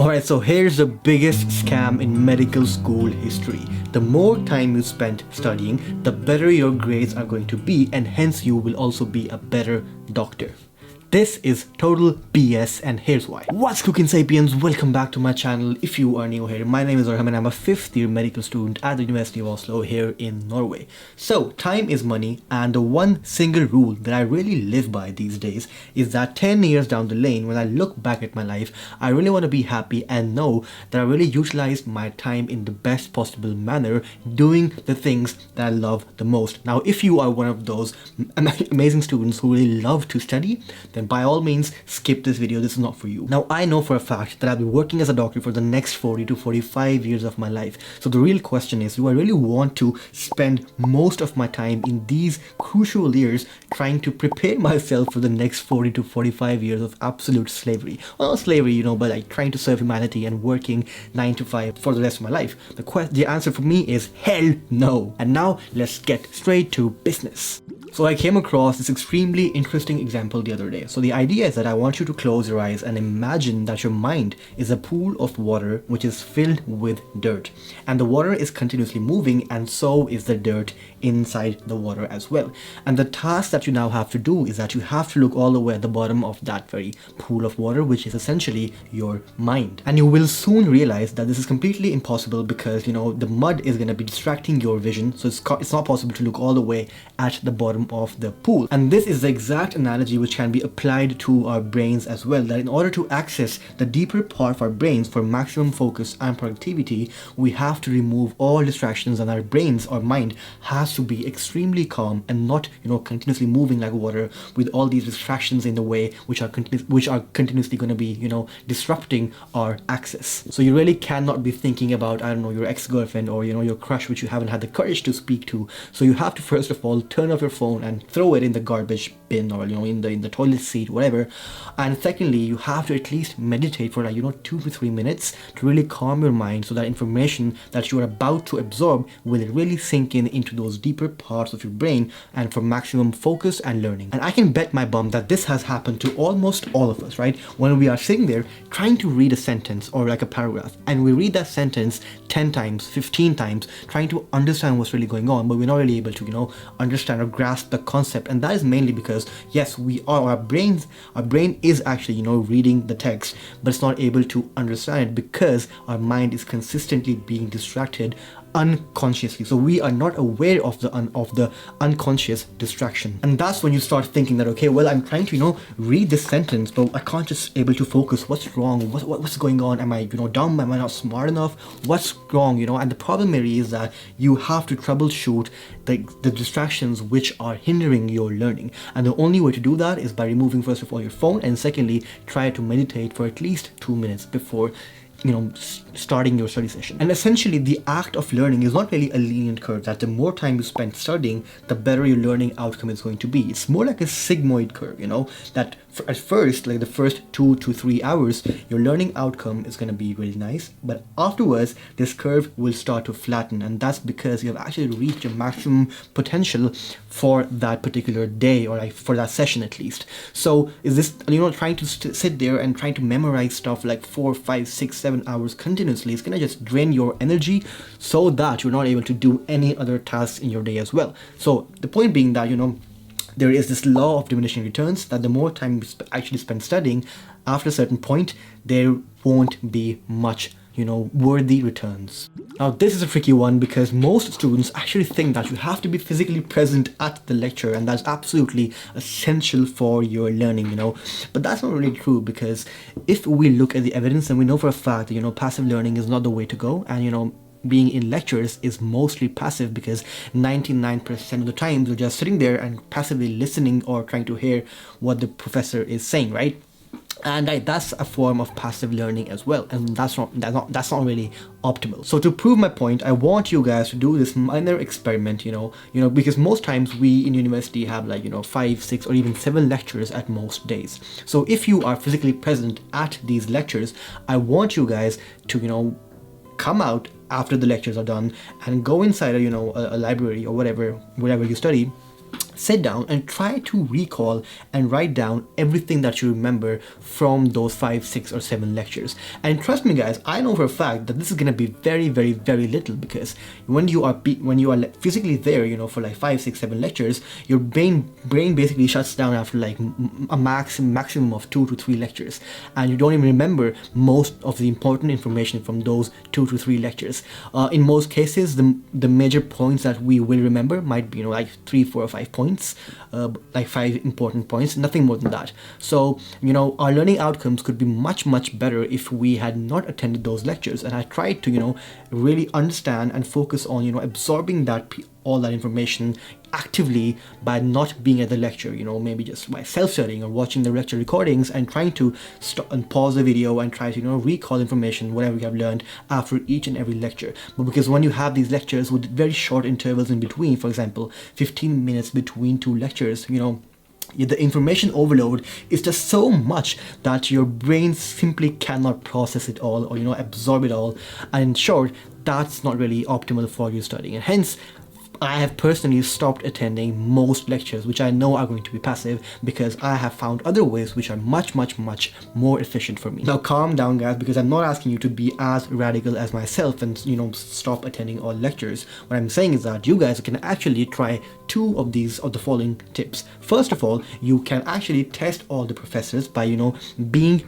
Alright, so here's the biggest scam in medical school history. The more time you spend studying, the better your grades are going to be, and hence you will also be a better doctor. This is total BS, and here's why. What's cooking, sapiens? Welcome back to my channel. If you are new here, my name is Arhamedic and I'm a 5th year medical student at the University of Oslo here in Norway. So time is money, and the one single rule that I really live by these days is that 10 years down the lane, when I look back at my life, I really want to be happy and know that I really utilized my time in the best possible manner, doing the things that I love the most. Now, if you are one of those amazing students who really love to study, then by all means skip this video. This is not for you. Now, I know for a fact that I'll be working as a doctor for the next 40 to 45 years of my life. So the real question is, do I really want to spend most of my time in these crucial years trying to prepare myself for the next 40 to 45 years of absolute slavery? Well, not slavery, but like trying to serve humanity and working 9 to 5 for the rest of my life. The answer for me is hell no. And now let's get straight to business. So I came across this extremely interesting example the other day. So the idea is that I want you to close your eyes and imagine that your mind is a pool of water which is filled with dirt. And the water is continuously moving, and so is the dirt inside the water as well. And the task that you now have to do is that you have to look all the way at the bottom of that very pool of water, which is essentially your mind. And you will soon realize that this is completely impossible because, the mud is going to be distracting your vision. So it's not possible to look all the way at the bottom of the pool. And this is the exact analogy which can be applied to our brains as well, that in order to access the deeper part of our brains for maximum focus and productivity, we have to remove all distractions, and our brains, our mind, has to be extremely calm and not continuously moving like water with all these distractions in the way which are continuously going to be disrupting our access. So you really cannot be thinking about, I don't know, your ex-girlfriend or your crush which you haven't had the courage to speak to. So you have to first of all turn off your phone and throw it in the garbage bin, or in the toilet seat, whatever. And secondly, you have to at least meditate for 2 to 3 minutes to really calm your mind, so that information that you are about to absorb will really sink into those deeper parts of your brain, and for maximum focus and learning. And I can bet my bum that this has happened to almost all of us, right? When we are sitting there trying to read a sentence or like a paragraph, and we read that sentence 10 times, 15 times, trying to understand what's really going on, but we're not really able to understand or grasp the concept. And that is mainly because, yes, our brain is actually reading the text, but it's not able to understand it because our mind is consistently being distracted unconsciously. So we are not aware of the unconscious distraction. And that's when you start thinking that, okay, well, I'm trying to read this sentence, but I can't just able to focus. What's wrong? What's going on? Am I dumb? Am I not smart enough? What's wrong? And the problem here is that you have to troubleshoot the distractions which are hindering your learning. And the only way to do that is by removing first of all your phone, and secondly, try to meditate for at least 2 minutes before starting your study session. And essentially, the act of learning is not really a linear curve, that the more time you spend studying, the better your learning outcome is going to be. It's more like a sigmoid curve, that at first, like the first 2 to 3 hours, your learning outcome is going to be really nice, but afterwards this curve will start to flatten, and that's because you have actually reached your maximum potential for that particular day, or like for that session at least. So is this trying to sit there and trying to memorize stuff like 4, 5, 6, 7 hours continuously, it's gonna just drain your energy so that you're not able to do any other tasks in your day as well. So the point being that there is this law of diminishing returns, that the more time you actually spend studying, after a certain point there won't be much worthy returns. Now, this is a tricky one because most students actually think that you have to be physically present at the lecture, and that's absolutely essential for your learning, but that's not really true, because if we look at the evidence, then we know for a fact that passive learning is not the way to go. And being in lectures is mostly passive, because 99% of the time you're just sitting there and passively listening or trying to hear what the professor is saying, right? And that's a form of passive learning as well, and that's not really optimal. So to prove my point, I want you guys to do this minor experiment, because most times we in university have 5, 6, or even 7 lectures at most days. So if you are physically present at these lectures, I want you guys to come out after the lectures are done and go inside a library or wherever you study, sit down and try to recall and write down everything that you remember from those 5, 6, or 7 lectures. And trust me guys, I know for a fact that this is going to be very, very, very little, because when you are physically there, you know, for like 5, 6, 7 lectures, your brain basically shuts down after like a maximum of 2 to 3 lectures, and you don't even remember most of the important information from those 2 to 3 lectures. In most cases, the major points that we will remember might be, you know, like 3, 4, or 5 points, like 5 important points, nothing more than that. So, you know, our learning outcomes could be much, much better if we had not attended those lectures. And I tried to, you know, really understand and focus on, you know, absorbing all that information actively by not being at the lecture, you know, maybe just by self-studying or watching the lecture recordings and trying to stop and pause the video and try to, you know, recall information, whatever you have learned after each and every lecture. But because when you have these lectures with very short intervals in between, for example, 15 minutes between 2 lectures, you know, the information overload is just so much that your brain simply cannot process it all, or, you know, absorb it all. And in short, that's not really optimal for you studying, and hence I have personally stopped attending most lectures which I know are going to be passive, because I have found other ways which are much, much, much more efficient for me. Now calm down guys, because I'm not asking you to be as radical as myself and, you know, stop attending all lectures. What I'm saying is that you guys can actually try 2 of the following tips. First of all, you can actually test all the professors by, you know, being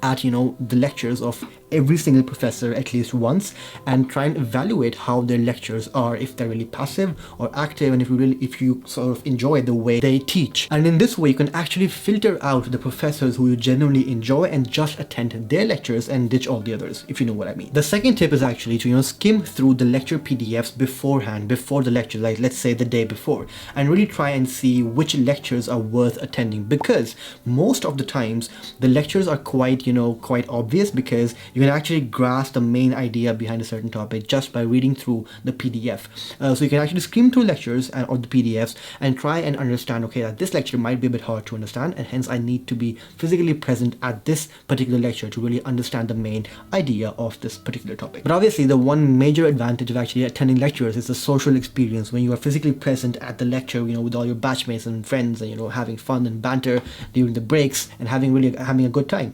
at, you know, the lectures of every single professor at least once, and try and evaluate how their lectures are, if they're really passive or active, and if you sort of enjoy the way they teach. And in this way you can actually filter out the professors who you genuinely enjoy and just attend their lectures and ditch all the others, if you know what I mean. The second tip is actually to, you know, skim through the lecture PDFs beforehand, before the lecture, like let's say the day before, and really try and see which lectures are worth attending, because most of the times the lectures are quite, you know, quite obvious, because you can actually grasp the main idea behind a certain topic just by reading through the PDF. So you can actually skim through lectures or the PDFs and try and understand, okay, that this lecture might be a bit hard to understand, and hence I need to be physically present at this particular lecture to really understand the main idea of this particular topic. But obviously the one major advantage of actually attending lectures is the social experience, when you are physically present at the lecture, you know, with all your batchmates and friends, and, you know, having fun and banter during the breaks and having a good time.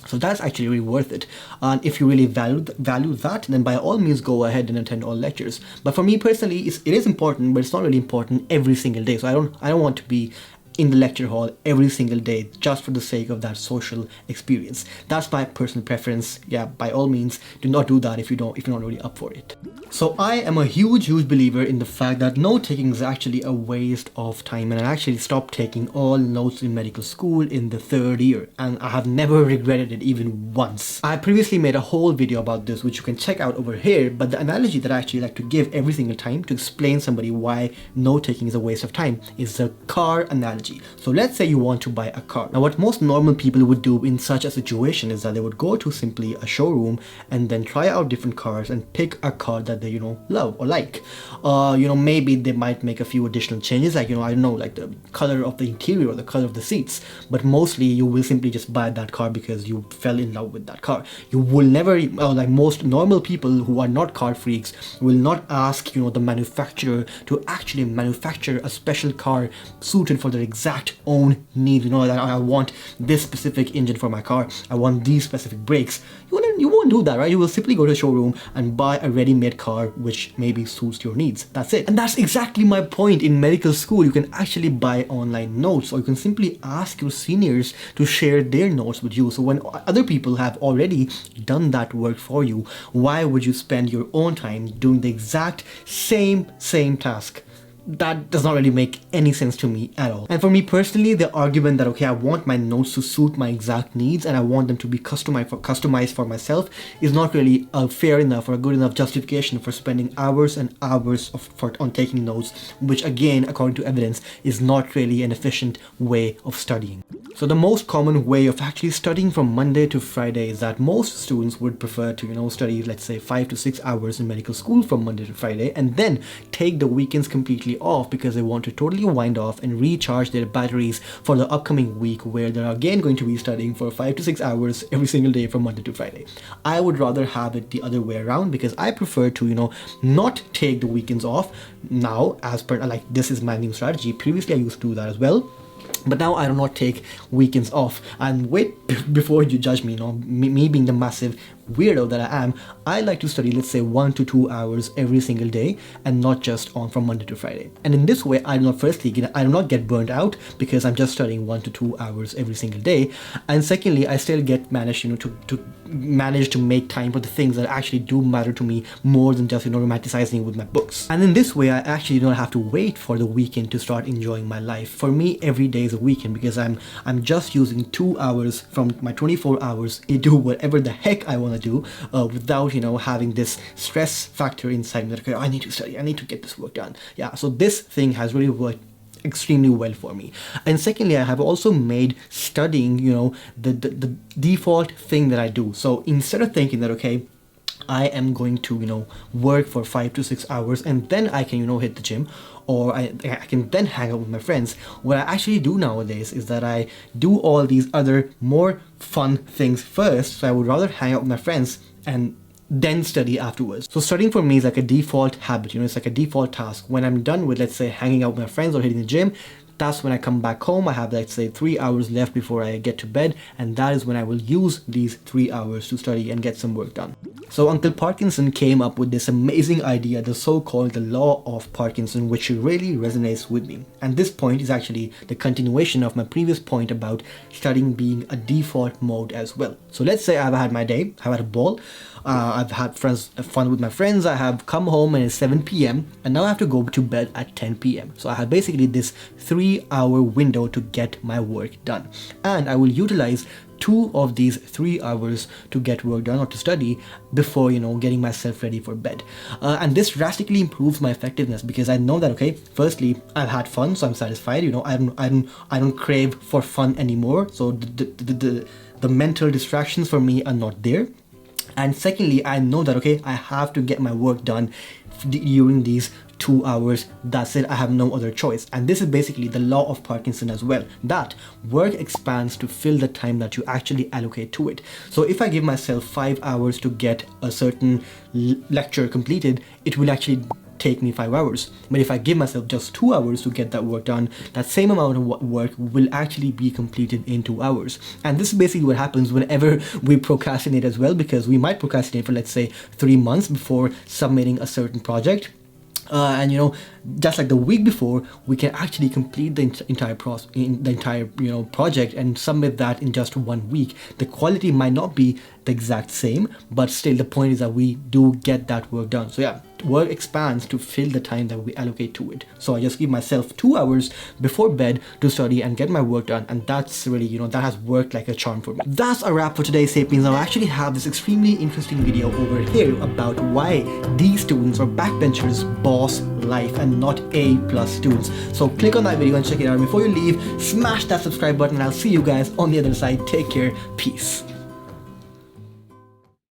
So that's actually really worth it. And if you really value that, then by all means go ahead and attend all lectures. But for me personally, it is important, but it's not really important every single day. So I don't want to be in the lecture hall every single day just for the sake of that social experience. That's my personal preference. Yeah, by all means do not do that if you're not really up for it. So I am a huge believer in the fact that note taking is actually a waste of time, and I actually stopped taking all notes in medical school in the 3rd year, and I have never regretted it even once. I previously made a whole video about this which you can check out over here, but the analogy that I actually like to give every single time to explain somebody why note taking is a waste of time is the car analogy. So let's say you want to buy a car. Now what most normal people would do in such a situation is that they would go to simply a showroom and then try out different cars and pick a car that they, you know, love or like. You know, maybe they might make a few additional changes, like, you know, I don't know, like the color of the interior or the color of the seats, but mostly you will simply just buy that car because you fell in love with that car. You will never, like most normal people who are not car freaks, will not ask, you know, the manufacturer to actually manufacture a special car suited for their exact own needs. You know, that I want this specific engine for my car, I want these specific brakes. You won't do that, right? You will simply go to a showroom and buy a ready-made car which maybe suits your needs. That's it. And that's exactly my point. In medical school, you can actually buy online notes, or you can simply ask your seniors to share their notes with you. So when other people have already done that work for you, why would you spend your own time doing the exact same task? That does not really make any sense to me at all. And for me personally, the argument that, okay, I want my notes to suit my exact needs and I want them to be customized for myself is not really a fair enough or a good enough justification for spending hours and hours on taking notes, which again, according to evidence, is not really an efficient way of studying. So the most common way of actually studying from Monday to Friday is that most students would prefer to, you know, study, let's say 5 to 6 hours in medical school from Monday to Friday, and then take the weekends completely day off because they want to totally wind off and recharge their batteries for the upcoming week, where they're again going to be studying for 5 to 6 hours every single day from Monday to Friday. I would rather have it the other way around, because I prefer to, not take the weekends off now, as per, like, this is my new strategy. Previously I used to do that as well, but now I do not take weekends off. And wait, before you judge me, me being the massive weirdo that I am, I like to study, let's say, 1 to 2 hours every single day, and not just on from Monday to Friday. And in this way, I do not get burnt out, because I'm just studying 1 to 2 hours every single day. And secondly, I still manage to make time for the things that actually do matter to me, more than just romanticizing with my books. And in this way, I actually don't have to wait for the weekend to start enjoying my life. For me, every day is a weekend, because I'm just using 2 hours from my 24 hours to do whatever the heck I want to do, without having this stress factor inside me that, okay, I need to study, I need to get this work done. Yeah, so this thing has really worked extremely well for me. And secondly, I have also made studying the default thing that I do. So instead of thinking that, okay, I am going to work for 5 to 6 hours and then I can hit the gym, or I can then hang out with my friends, what I actually do nowadays is that I do all these other more fun things first. So I would rather hang out with my friends and then study afterwards. So studying for me is like a default habit, it's like a default task. When I'm done with, let's say, hanging out with my friends or hitting the gym, that's when I come back home. I have, let's say, 3 hours left before I get to bed, and that is when I will use these 3 hours to study and get some work done. So Uncle Parkinson came up with this amazing idea, the so-called the law of Parkinson, which really resonates with me. And this point is actually the continuation of my previous point about studying being a default mode as well. So let's say I've had my day, I've had a ball, I've had fun with my friends, I have come home and it's 7 p.m. and now I have to go to bed at 10 p.m. So I have basically this 3-hour window to get my work done. And I will utilize 2 of these 3 hours to get work done or to study before getting myself ready for bed. And this drastically improves my effectiveness, because I know that, okay, firstly, I've had fun, so I'm satisfied. I don't crave for fun anymore. So the mental distractions for me are not there. And secondly, I know that, okay, I have to get my work done during these 2 hours. That's it. I have no other choice. And this is basically the law of Parkinson as well, that work expands to fill the time that you actually allocate to it. So if I give myself 5 hours to get a certain lecture completed, it will actually take me 5 hours. But if I give myself just 2 hours to get that work done, that same amount of work will actually be completed in 2 hours. And this is basically what happens whenever we procrastinate as well, because we might procrastinate for, let's say, 3 months before submitting a certain project. And just like the week before, we can actually complete the entire project and submit that in just 1 week. The quality might not be the exact same, but still the point is that we do get that work done. So yeah, work expands to fill the time that we allocate to it. So I just give myself 2 hours before bed to study and get my work done, and that's really, that has worked like a charm for me. That's a wrap for today's Sapiens. Now I actually have this extremely interesting video over here about why D students or backbenchers boss life and not A+ students. So click on that video and check it out. Before you leave, smash that subscribe button, and I'll see you guys on the other side. Take care. Peace.